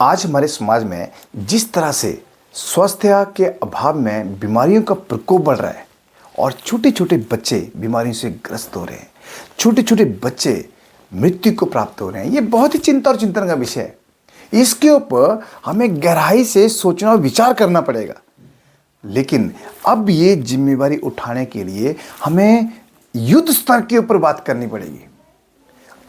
आज हमारे समाज में जिस तरह से स्वास्थ्य के अभाव में बीमारियों का प्रकोप बढ़ रहा है और छोटे छोटे बच्चे बीमारियों से ग्रस्त हो रहे हैं, छोटे छोटे बच्चे मृत्यु को प्राप्त हो रहे हैं, ये बहुत ही चिंता और चिंतन का विषय है। इसके ऊपर हमें गहराई से सोचना और विचार करना पड़ेगा। लेकिन अब ये जिम्मेवारी उठाने के लिए हमें युद्ध स्तर के ऊपर बात करनी पड़ेगी।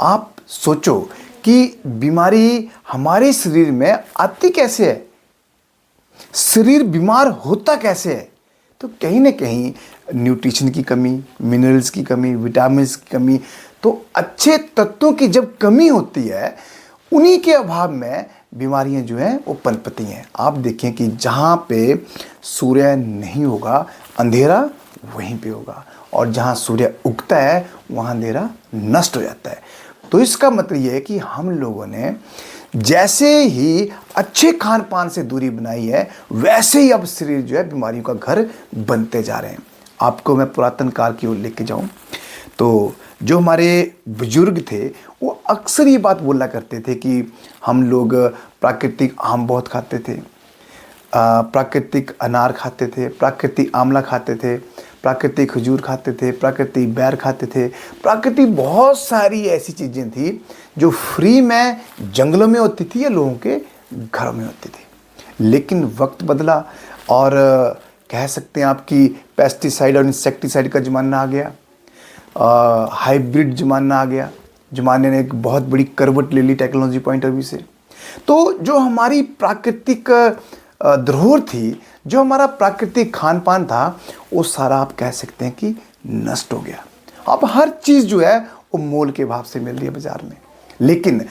आप सोचो कि बीमारी हमारे शरीर में आती कैसे है, शरीर बीमार होता कैसे है। तो कहीं ना कहीं न्यूट्रिशन की कमी, मिनरल्स की कमी, विटामिन्स की कमी, तो अच्छे तत्वों की जब कमी होती है, उन्हीं के अभाव में बीमारियां जो हैं वो पनपती हैं। आप देखें कि जहाँ पे सूर्य नहीं होगा अंधेरा वहीं पे होगा, और जहाँ सूर्य उगता है वहाँ अंधेरा नष्ट हो जाता है। तो इसका मतलब ये है कि हम लोगों ने जैसे ही अच्छे खान पान से दूरी बनाई है, वैसे ही अब शरीर जो है बीमारियों का घर बनते जा रहे हैं। आपको मैं पुरातन काल की ओर लेके जाऊं तो जो हमारे बुजुर्ग थे वो अक्सर ये बात बोला करते थे कि हम लोग प्राकृतिक आम बहुत खाते थे, प्राकृतिक अनार खाते थे, प्राकृतिक आंवला खाते थे, प्राकृतिक खजूर खाते थे, प्राकृतिक बैर खाते थे। प्राकृतिक बहुत सारी ऐसी चीज़ें थी जो फ्री में जंगलों में होती थी या लोगों के घरों में होती थी। लेकिन वक्त बदला और कह सकते हैं आपकी पेस्टिसाइड और इंसेक्टिसाइड का ज़माना आ गया, हाइब्रिड ज़माना आ गया। ज़माने ने एक बहुत बड़ी करवट ले ली टेक्नोलॉजी पॉइंट ऑफ व्यू से। तो जो हमारी प्राकृतिक धरोहर थी, जो हमारा प्राकृतिक खान पान था, वो सारा आप कह सकते हैं कि नष्ट हो गया। अब हर चीज़ जो है वो मोल के भाव से मिल रही है बाजार में, लेकिन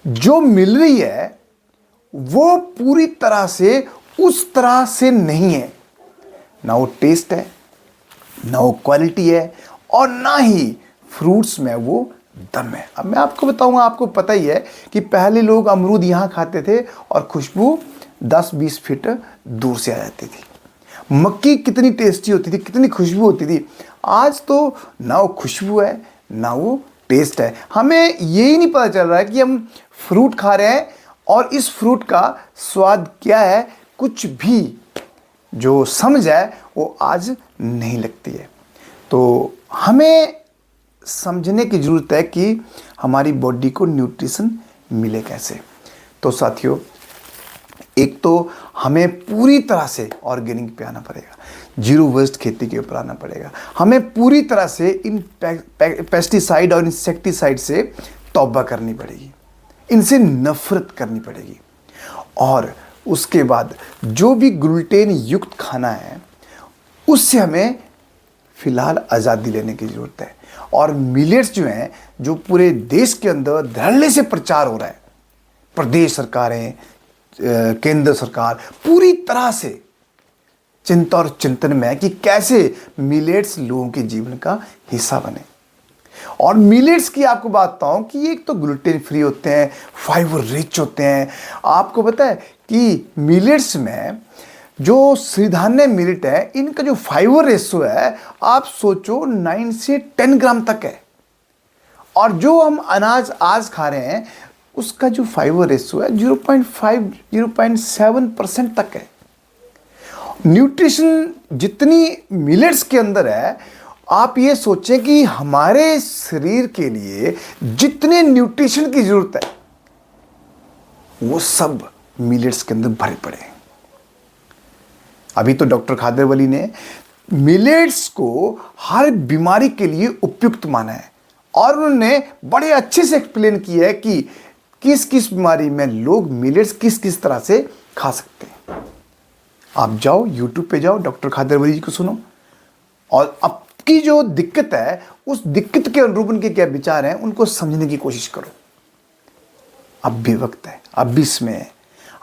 जो मिल रही है वो पूरी तरह से उस तरह से नहीं है। ना वो टेस्ट है, ना वो क्वालिटी है, और ना ही फ्रूट्स में वो दम है। अब मैं आपको बताऊंगा, आपको पता ही है कि पहले लोग अमरूद यहाँ खाते थे और खुशबू 10-20 फीट दूर से आ जाती थी। मक्की कितनी टेस्टी होती थी, कितनी खुशबू होती थी। आज तो ना वो खुशबू है, ना वो टेस्ट है। हमें यही नहीं पता चल रहा है कि हम फ्रूट खा रहे हैं और इस फ्रूट का स्वाद क्या है, कुछ भी जो समझ है वो आज नहीं लगती है। तो हमें समझने की ज़रूरत है कि हमारी बॉडी को न्यूट्रिशन मिले कैसे। तो साथियों, एक तो हमें पूरी तरह से ऑर्गेनिक पे आना पड़ेगा, जीरो वेस्ट खेती के ऊपर आना पड़ेगा। हमें पूरी तरह से इन पेस्टिसाइड और इंसेक्टिसाइड से तौबा करनी पड़ेगी, इनसे नफरत करनी पड़ेगी। और उसके बाद जो भी ग्लूटेन युक्त खाना है उससे हमें फिलहाल आज़ादी लेने की ज़रूरत है। और मिलेट्स जो हैं, जो पूरे देश के अंदर धड़ल्ले से प्रचार हो रहा है, प्रदेश सरकारें, केंद्र सरकार पूरी तरह से चिंता और चिंतन में है कि कैसे मिलेट्स लोगों के जीवन का हिस्सा बने। और मिलेट्स की आपको बात बताऊं कि ये एक तो ग्लूटेन फ्री होते हैं, फाइबर रिच होते हैं। आपको पता है कि मिलेट्स में जो सिरधान्य मिलेट है, इनका जो फाइबर रेशो है, आप सोचो 9 से 10 ग्राम तक है। और जो हम अनाज आज खा रहे हैं उसका जो फाइबर रेशो है 0.5 0.7% तक है। न्यूट्रिशन जितनी मिलेट्स के अंदर है, आप ये सोचें कि हमारे शरीर के लिए जितने न्यूट्रिशन की जरूरत है वो सब मिलेट्स के अंदर भरे पड़े हैं। अभी तो डॉक्टर खादरवली ने मिलेट्स को हर बीमारी के लिए उपयुक्त माना है, और उन्होंने बड़े अच्छे से एक्सप्लेन किया है कि किस किस बीमारी में लोग मिलेट्स किस किस तरह से खा सकते हैं। आप जाओ यूट्यूब पे जाओ, डॉक्टर खादरवली जी को सुनो, और आपकी जो दिक्कत है उस दिक्कत के अनुरूप उनके क्या विचार हैं उनको समझने की कोशिश करो। अब भी वक्त है, अब भी इसमें है।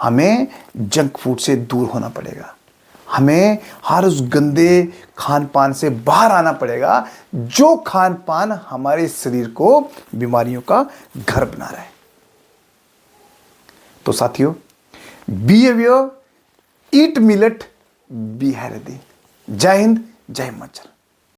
हमें जंक फूड से दूर होना पड़ेगा, हमें हर उस गंदे खान पान से बाहर आना पड़ेगा जो खान पान हमारे शरीर को बीमारियों का घर बना रहा है। तो साथियों, be aware, eat millet, be healthy. जय हिंद, जय हिमाचल।